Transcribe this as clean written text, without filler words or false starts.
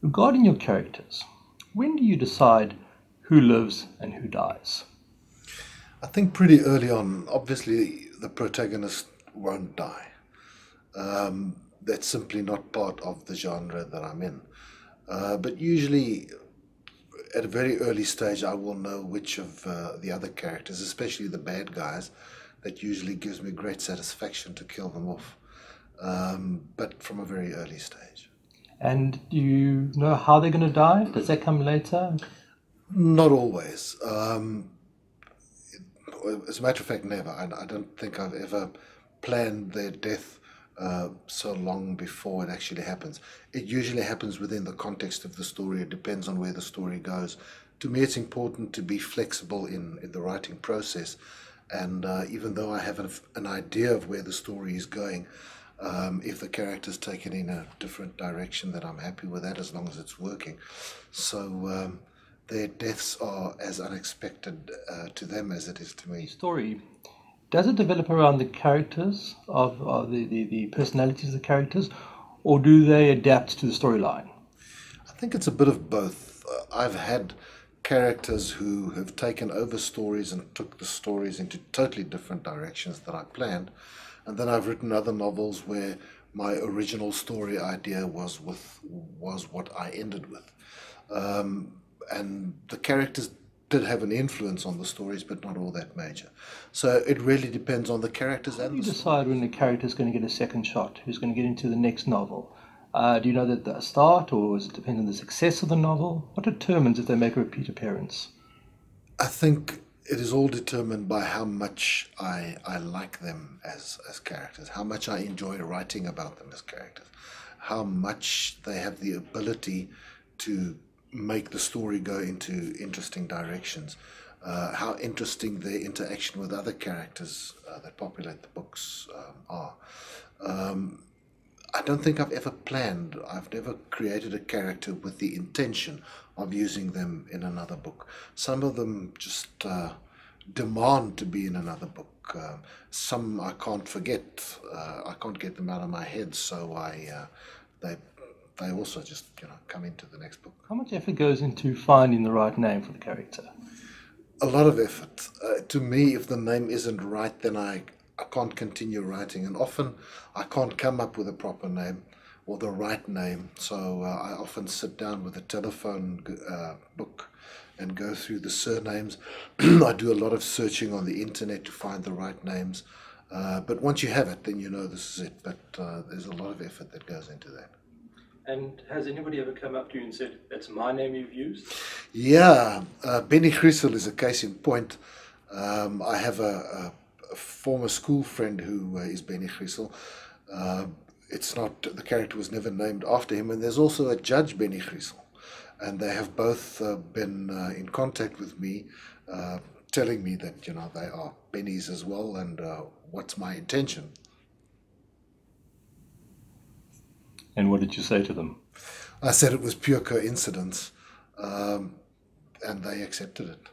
Regarding your characters, when do you decide who lives and who dies? I think pretty early on, obviously, the protagonist won't die. That's simply not part of the genre that I'm in. But usually, at a very early stage, I will know which of the other characters, especially the bad guys, that usually gives me great satisfaction to kill them off. But from a very early stage. And do you know how they're going to die? Does that come later? Not always. As a matter of fact, never. I don't think I've ever planned their death so long before it actually happens. It usually happens within the context of the story. It depends on where the story goes. To me, it's important to be flexible in the writing process. And even though I have an idea of where the story is going, if the character's taken in a different direction, then I'm happy with that as long as it's working. So their deaths are as unexpected to them as it is to The me. story, does it develop around the characters of the personalities of the characters, or do they adapt to the storyline? I think it's a bit of both. I've had characters who have taken over stories and took the stories into totally different directions than I planned. And then I've written other novels where my original story idea was what I ended with. And the characters did have an influence on the stories, but not all that major. So it really depends on the characters How do and you the story. decide when a character is going to get a second shot, who's going to get into the next novel? Do you know that at the start, or does it depend on the success of the novel? What determines if they make a repeat appearance? I think it is all determined by how much I like them as characters, how much I enjoy writing about them as characters, how much they have the ability to make the story go into interesting directions, how interesting their interaction with other characters that populate the books are. I don't think I've ever planned, I've never created a character with the intention of using them in another book. Some of them just demand to be in another book. Some I can't forget. I can't get them out of my head, so they they also just come into the next book. How much effort goes into finding the right name for the character? A lot of effort. To me, if the name isn't right, then I can't continue writing. And often I can't come up with a proper name or the right name. So I often sit down with a telephone book and go through the surnames. I do a lot of searching on the internet to find the right names. But once you have it, then you know this is it. But there's a lot of effort that goes into that. And has anybody ever come up to you and said, "That's my name you've used"? Yeah, Benny Griesel is a case in point. I have a former school friend who is Benny Griesel. Uh, it's not, the character was never named after him, and there's also a judge, Benny Griesel. And they have both been in contact with me, telling me that, they are Bennies as well, and what's my intention. And what did you say to them? I said it was pure coincidence, and they accepted it.